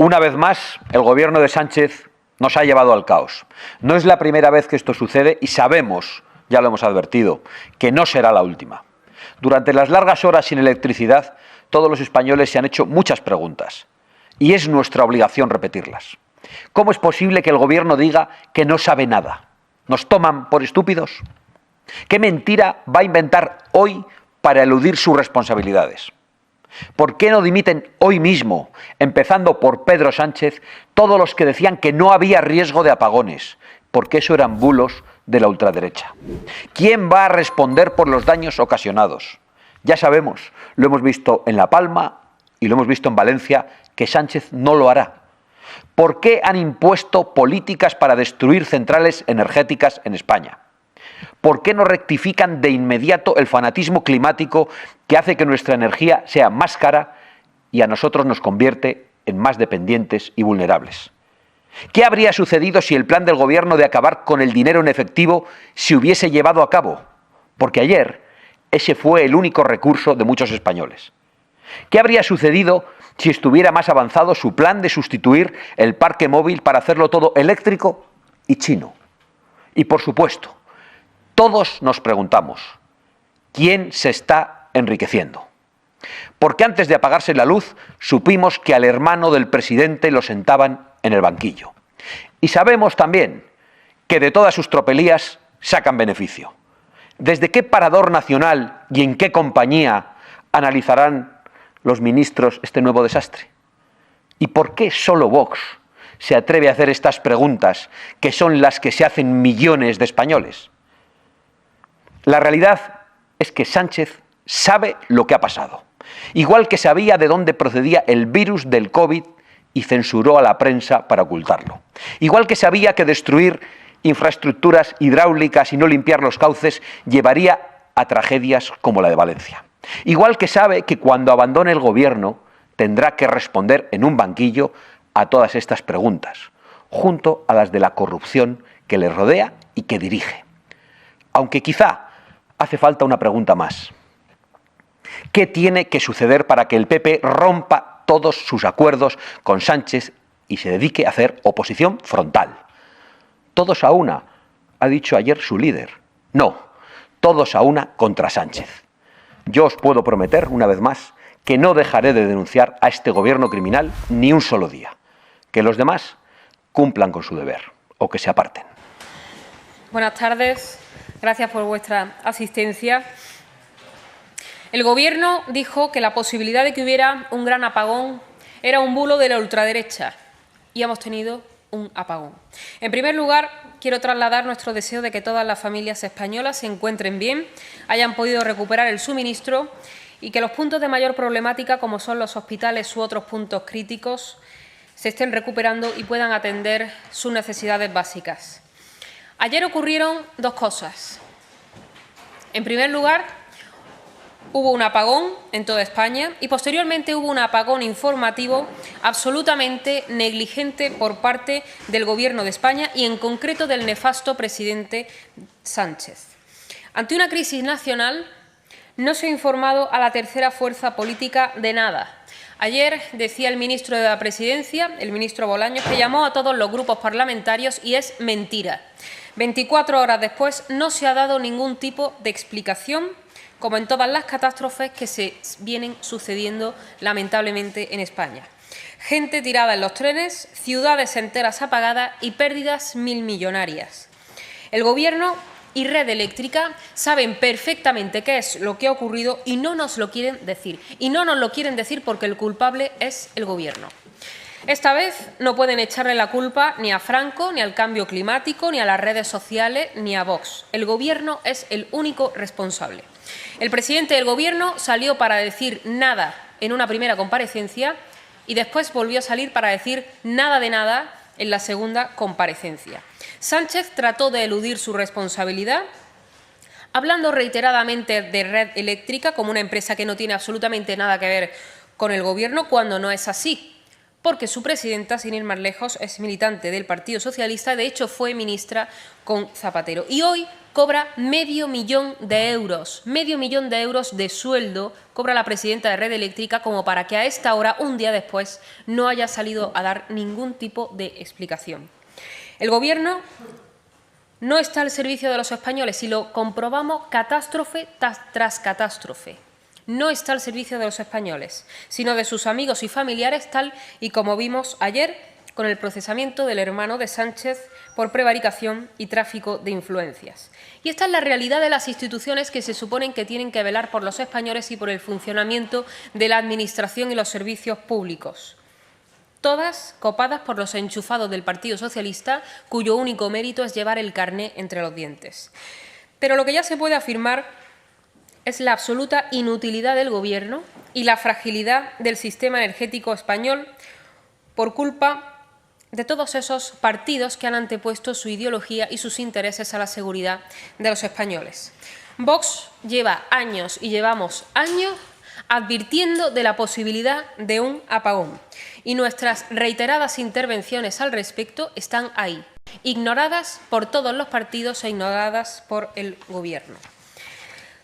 Una vez más, el gobierno de Sánchez nos ha llevado al caos. No es la primera vez que esto sucede y sabemos, ya lo hemos advertido, que no será la última. Durante las largas horas sin electricidad, todos los españoles se han hecho muchas preguntas y es nuestra obligación repetirlas. ¿Cómo es posible que el gobierno diga que no sabe nada? ¿Nos toman por estúpidos? ¿Qué mentira va a inventar hoy para eludir sus responsabilidades? ¿Por qué no dimiten hoy mismo, empezando por Pedro Sánchez, todos los que decían que no había riesgo de apagones? Porque eso eran bulos de la ultraderecha. ¿Quién va a responder por los daños ocasionados? Ya sabemos, lo hemos visto en La Palma y lo hemos visto en Valencia, que Sánchez no lo hará. ¿Por qué han impuesto políticas para destruir centrales energéticas en España? ¿Por qué no rectifican de inmediato el fanatismo climático que hace que nuestra energía sea más cara y a nosotros nos convierte en más dependientes y vulnerables? ¿Qué habría sucedido si el plan del gobierno de acabar con el dinero en efectivo se hubiese llevado a cabo? Porque ayer ese fue el único recurso de muchos españoles. ¿Qué habría sucedido si estuviera más avanzado su plan de sustituir el parque móvil para hacerlo todo eléctrico y chino? Y por supuesto, todos nos preguntamos, ¿quién se está enriqueciendo? Porque antes de apagarse la luz, supimos que al hermano del presidente lo sentaban en el banquillo. Y sabemos también que de todas sus tropelías sacan beneficio. ¿Desde qué parador nacional y en qué compañía analizarán los ministros este nuevo desastre? ¿Y por qué solo Vox se atreve a hacer estas preguntas, que son las que se hacen millones de españoles? La realidad es que Sánchez sabe lo que ha pasado, igual que sabía de dónde procedía el virus del COVID y censuró a la prensa para ocultarlo. Igual que sabía que destruir infraestructuras hidráulicas y no limpiar los cauces llevaría a tragedias como la de Valencia. Igual que sabe que cuando abandone el gobierno tendrá que responder en un banquillo a todas estas preguntas, junto a las de la corrupción que le rodea y que dirige. Aunque quizá hace falta una pregunta más. ¿Qué tiene que suceder para que el PP rompa todos sus acuerdos con Sánchez y se dedique a hacer oposición frontal? Todos a una, ha dicho ayer su líder. No, todos a una contra Sánchez. Yo os puedo prometer, una vez más, que no dejaré de denunciar a este gobierno criminal ni un solo día. Que los demás cumplan con su deber o que se aparten. Buenas tardes. Gracias por vuestra asistencia. El Gobierno dijo que la posibilidad de que hubiera un gran apagón era un bulo de la ultraderecha y hemos tenido un apagón. En primer lugar, quiero trasladar nuestro deseo de que todas las familias españolas se encuentren bien, hayan podido recuperar el suministro y que los puntos de mayor problemática, como son los hospitales u otros puntos críticos, se estén recuperando y puedan atender sus necesidades básicas. Ayer ocurrieron dos cosas. En primer lugar, hubo un apagón en toda España y posteriormente hubo un apagón informativo absolutamente negligente por parte del Gobierno de España y en concreto del nefasto presidente Sánchez. Ante una crisis nacional no se ha informado a la tercera fuerza política de nada. Ayer decía el ministro de la Presidencia, el ministro Bolaños, que llamó a todos los grupos parlamentarios y es mentira. 24 horas después no se ha dado ningún tipo de explicación, como en todas las catástrofes que se vienen sucediendo lamentablemente en España. Gente tirada en los trenes, ciudades enteras apagadas y pérdidas milmillonarias. El Gobierno y Red Eléctrica saben perfectamente qué es lo que ha ocurrido y no nos lo quieren decir. Y no nos lo quieren decir porque el culpable es el Gobierno. Esta vez no pueden echarle la culpa ni a Franco, ni al cambio climático, ni a las redes sociales, ni a Vox. El Gobierno es el único responsable. El presidente del Gobierno salió para decir nada en una primera comparecencia y después volvió a salir para decir nada de nada en la segunda comparecencia. Sánchez trató de eludir su responsabilidad, hablando reiteradamente de Red Eléctrica como una empresa que no tiene absolutamente nada que ver con el Gobierno, cuando no es así. porque su presidenta, sin ir más lejos, es militante del Partido Socialista, de hecho fue ministra con Zapatero. Y hoy cobra medio millón de euros de sueldo, cobra la presidenta de Red Eléctrica, como para que a esta hora, un día después, no haya salido a dar ningún tipo de explicación. El Gobierno no está al servicio de los españoles y lo comprobamos catástrofe tras catástrofe. No está al servicio de los españoles, sino de sus amigos y familiares, tal y como vimos ayer con el procesamiento del hermano de Sánchez por prevaricación y tráfico de influencias. Y esta es la realidad de las instituciones que se suponen que tienen que velar por los españoles y por el funcionamiento de la Administración y los servicios públicos. Todas copadas por los enchufados del Partido Socialista, cuyo único mérito es llevar el carné entre los dientes. Pero lo que ya se puede afirmar es la absoluta inutilidad del Gobierno y la fragilidad del sistema energético español por culpa de todos esos partidos que han antepuesto su ideología y sus intereses a la seguridad de los españoles. Vox lleva años y llevamos años advirtiendo de la posibilidad de un apagón y nuestras reiteradas intervenciones al respecto están ahí, ignoradas por todos los partidos e ignoradas por el Gobierno.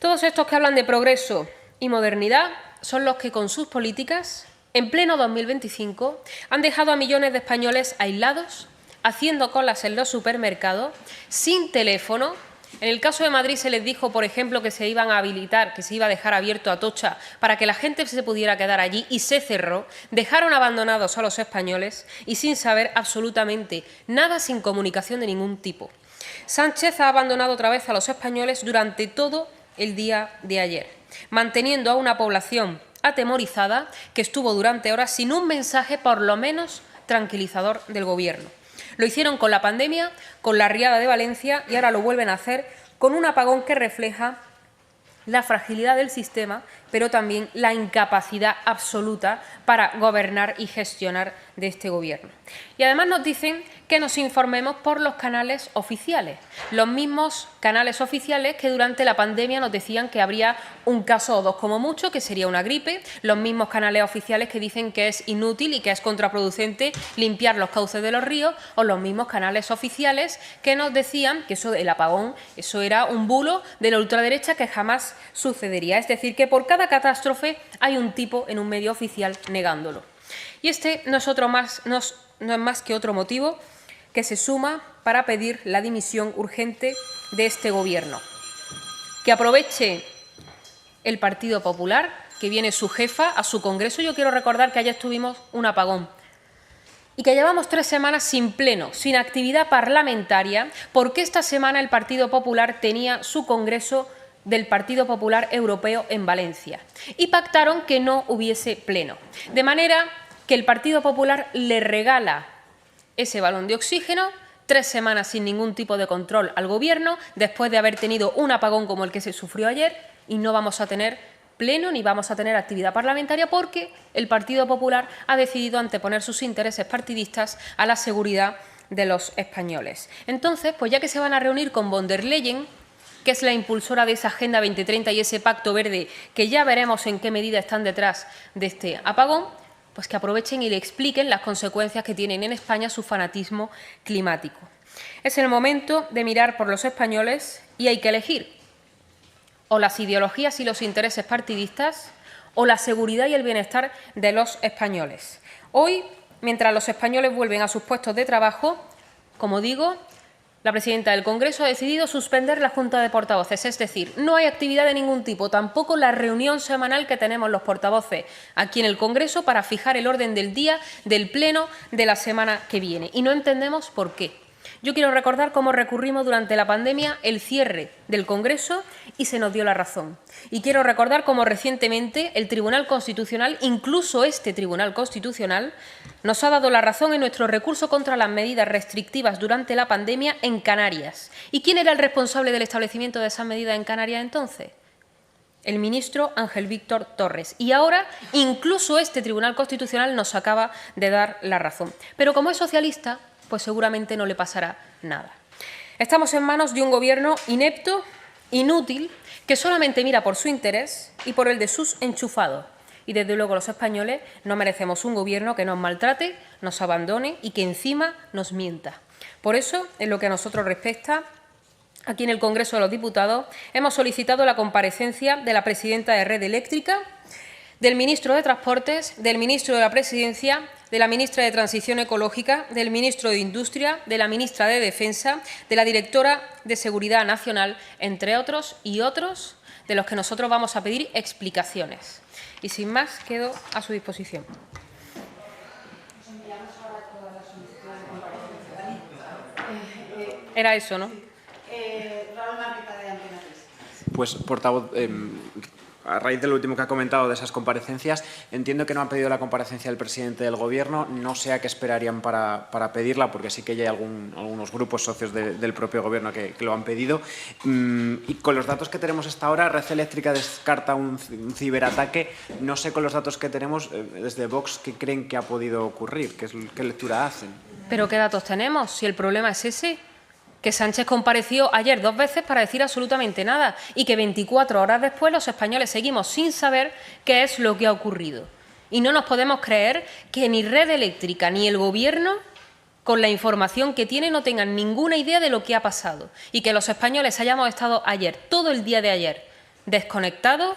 Todos estos que hablan de progreso y modernidad son los que con sus políticas, en pleno 2025, han dejado a millones de españoles aislados, haciendo colas en los supermercados, sin teléfono. En el caso de Madrid se les dijo, por ejemplo, que se iban a habilitar, que se iba a dejar abierto Atocha para que la gente se pudiera quedar allí y se cerró. Dejaron abandonados a los españoles y sin saber absolutamente nada, sin comunicación de ningún tipo. Sánchez ha abandonado otra vez a los españoles durante todo el día de ayer, manteniendo a una población atemorizada que estuvo durante horas sin un mensaje por lo menos tranquilizador del Gobierno. Lo hicieron con la pandemia, con la riada de Valencia y ahora lo vuelven a hacer con un apagón que refleja la fragilidad del sistema, pero también la incapacidad absoluta para gobernar y gestionar de este Gobierno. Y además nos dicen que nos informemos por los canales oficiales, los mismos canales oficiales que durante la pandemia nos decían que habría un caso o dos como mucho, que sería una gripe, los mismos canales oficiales que dicen que es inútil y que es contraproducente limpiar los cauces de los ríos, o los mismos canales oficiales que nos decían que eso del apagón, eso era un bulo de la ultraderecha que jamás sucedería. Es decir, que por cada catástrofe hay un tipo en un medio oficial negándolo. Y este no es más que otro motivo que se suma para pedir la dimisión urgente de este Gobierno. Que aproveche el Partido Popular, que viene su jefa a su Congreso. Yo quiero recordar que ayer tuvimos un apagón y que llevamos 3 semanas sin pleno, sin actividad parlamentaria, porque esta semana el Partido Popular tenía su Congreso del Partido Popular Europeo en Valencia y pactaron que no hubiese pleno. De manera que el Partido Popular le regala ese balón de oxígeno, 3 semanas sin ningún tipo de control al Gobierno, después de haber tenido un apagón como el que se sufrió ayer, y no vamos a tener pleno ni vamos a tener actividad parlamentaria porque el Partido Popular ha decidido anteponer sus intereses partidistas a la seguridad de los españoles. Entonces, pues ya que se van a reunir con von der Leyen, que es la impulsora de esa Agenda 2030 y ese Pacto Verde, que ya veremos en qué medida están detrás de este apagón, pues que aprovechen y le expliquen las consecuencias que tienen en España su fanatismo climático. Es el momento de mirar por los españoles y hay que elegir o las ideologías y los intereses partidistas o la seguridad y el bienestar de los españoles. Hoy, mientras los españoles vuelven a sus puestos de trabajo, como digo, la presidenta del Congreso ha decidido suspender la Junta de Portavoces, es decir, no hay actividad de ningún tipo, tampoco la reunión semanal que tenemos los portavoces aquí en el Congreso para fijar el orden del día del Pleno de la semana que viene. Y no entendemos por qué. Yo quiero recordar cómo recurrimos durante la pandemia el cierre del Congreso y se nos dio la razón. Y quiero recordar cómo recientemente el Tribunal Constitucional, incluso este Tribunal Constitucional, nos ha dado la razón en nuestro recurso contra las medidas restrictivas durante la pandemia en Canarias. ¿Y quién era el responsable del establecimiento de esas medidas en Canarias entonces? El ministro Ángel Víctor Torres. Y ahora incluso este Tribunal Constitucional nos acaba de dar la razón. Pero como es socialista, pues seguramente no le pasará nada. Estamos en manos de un Gobierno inepto, inútil, que solamente mira por su interés y por el de sus enchufados, Y desde luego los españoles no merecemos un gobierno que nos maltrate, nos abandone y que encima nos mienta. Por eso, en lo que a nosotros respecta, aquí en el Congreso de los Diputados hemos solicitado la comparecencia de la presidenta de Red Eléctrica, del ministro de Transportes, del ministro de la Presidencia, de la ministra de Transición Ecológica, del ministro de Industria, de la ministra de Defensa, de la directora de Seguridad Nacional, entre otros y otros, de los que nosotros vamos a pedir explicaciones. Y sin más, quedo a su disposición. Era eso, ¿no? Pues, portavoz, a raíz de lo último que ha comentado de esas comparecencias, entiendo que no han pedido la comparecencia del presidente del Gobierno. No sé a qué esperarían para pedirla, porque sí que ya hay algunos grupos socios del propio Gobierno que lo han pedido. Y con los datos que tenemos hasta ahora, Red Eléctrica descarta un ciberataque. No sé, con los datos que tenemos desde Vox, ¿qué creen que ha podido ocurrir? ¿Qué lectura hacen? ¿Pero qué datos tenemos? Si el problema es ese, que Sánchez compareció ayer 2 veces para decir absolutamente nada y que 24 horas después los españoles seguimos sin saber qué es lo que ha ocurrido. Y no nos podemos creer que ni Red Eléctrica ni el Gobierno, con la información que tiene, no tengan ninguna idea de lo que ha pasado y que los españoles hayamos estado ayer, todo el día de ayer, desconectados,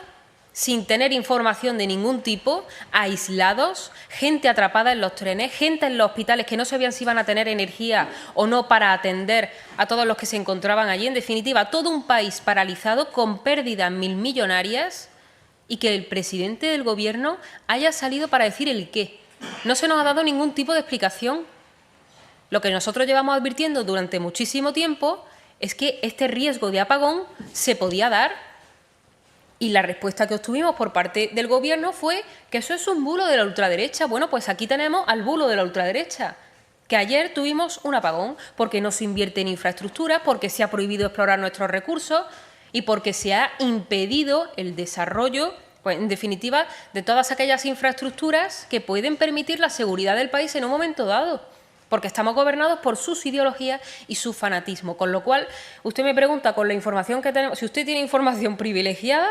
sin tener información de ningún tipo, aislados, gente atrapada en los trenes, gente en los hospitales que no sabían si iban a tener energía o no para atender a todos los que se encontraban allí. En definitiva, todo un país paralizado con pérdidas milmillonarias y que el presidente del Gobierno haya salido para decir el qué. No se nos ha dado ningún tipo de explicación. Lo que nosotros llevamos advirtiendo durante muchísimo tiempo es que este riesgo de apagón se podía dar. Y la respuesta que obtuvimos por parte del Gobierno fue que eso es un bulo de la ultraderecha. Bueno, pues aquí tenemos al bulo de la ultraderecha, que ayer tuvimos un apagón porque no se invierte en infraestructura, porque se ha prohibido explorar nuestros recursos y porque se ha impedido el desarrollo, pues, en definitiva, de todas aquellas infraestructuras que pueden permitir la seguridad del país en un momento dado. Porque estamos gobernados por sus ideologías y su fanatismo. Con lo cual, usted me pregunta, con la información que tenemos, si usted tiene información privilegiada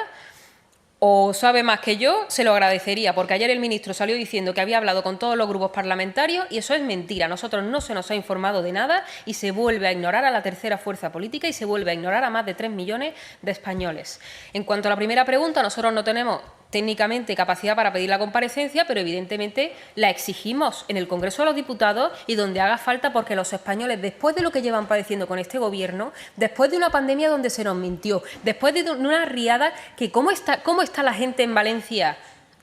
o sabe más que yo, se lo agradecería, porque ayer el ministro salió diciendo que había hablado con todos los grupos parlamentarios y eso es mentira. A nosotros no se nos ha informado de nada y se vuelve a ignorar a la tercera fuerza política y se vuelve a ignorar a más de 3 millones de españoles. En cuanto a la primera pregunta, nosotros no tenemos técnicamente capacidad para pedir la comparecencia, pero evidentemente la exigimos en el Congreso de los Diputados y donde haga falta, porque los españoles, después de lo que llevan padeciendo con este Gobierno, después de una pandemia donde se nos mintió, después de una riada, que ¿cómo está la gente en Valencia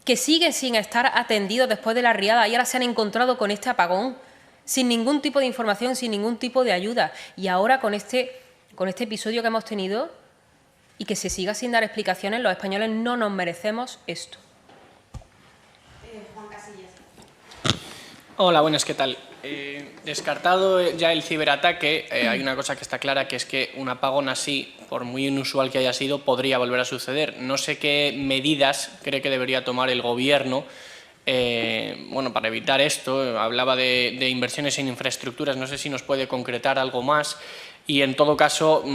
que sigue sin estar atendidos después de la riada y ahora se han encontrado con este apagón, sin ningún tipo de información, sin ningún tipo de ayuda? Y ahora con este episodio que hemos tenido, y que se siga sin dar explicaciones, los españoles no nos merecemos esto. Juan Casillas. Hola, buenas, ¿qué tal? Descartado ya el ciberataque, hay una cosa que está clara, que es que un apagón así, por muy inusual que haya sido, podría volver a suceder. No sé qué medidas cree que debería tomar el Gobierno para evitar esto. Hablaba de inversiones en infraestructuras, no sé si nos puede concretar algo más. Y, en todo caso,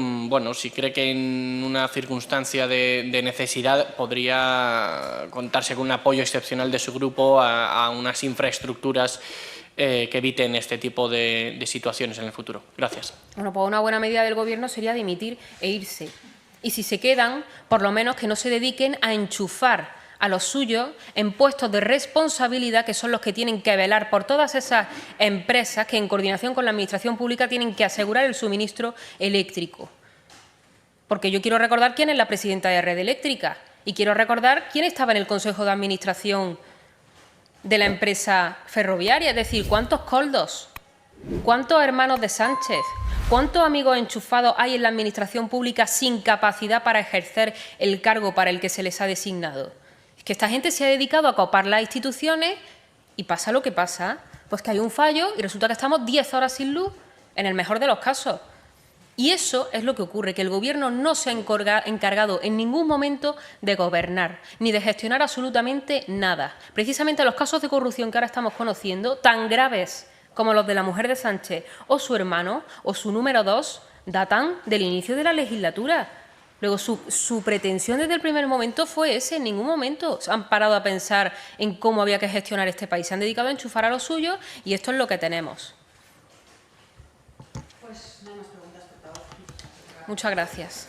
si cree que en una circunstancia de necesidad podría contarse con un apoyo excepcional de su grupo a unas infraestructuras que eviten este tipo de situaciones en el futuro. Gracias. Bueno, pues una buena medida del Gobierno sería dimitir e irse. Y si se quedan, por lo menos que no se dediquen a enchufar a los suyos en puestos de responsabilidad, que son los que tienen que velar por todas esas empresas que, en coordinación con la Administración Pública, tienen que asegurar el suministro eléctrico. Porque yo quiero recordar quién es la presidenta de Red Eléctrica y quiero recordar quién estaba en el Consejo de Administración de la empresa ferroviaria. Es decir, ¿cuántos coldos? ¿Cuántos hermanos de Sánchez? ¿Cuántos amigos enchufados hay en la Administración Pública sin capacidad para ejercer el cargo para el que se les ha designado? Que esta gente se ha dedicado a copar las instituciones y pasa lo que pasa, pues que hay un fallo y resulta que estamos 10 horas sin luz, en el mejor de los casos. Y eso es lo que ocurre, que el Gobierno no se ha encargado en ningún momento de gobernar, ni de gestionar absolutamente nada. Precisamente los casos de corrupción que ahora estamos conociendo, tan graves como los de la mujer de Sánchez o su hermano o su número 2, datan del inicio de la legislatura. Luego, su pretensión desde el primer momento fue ese. En ningún momento se han parado a pensar en cómo había que gestionar este país. Se han dedicado a enchufar a lo suyo y esto es lo que tenemos. Pues no hay más preguntas, por favor. Muchas gracias.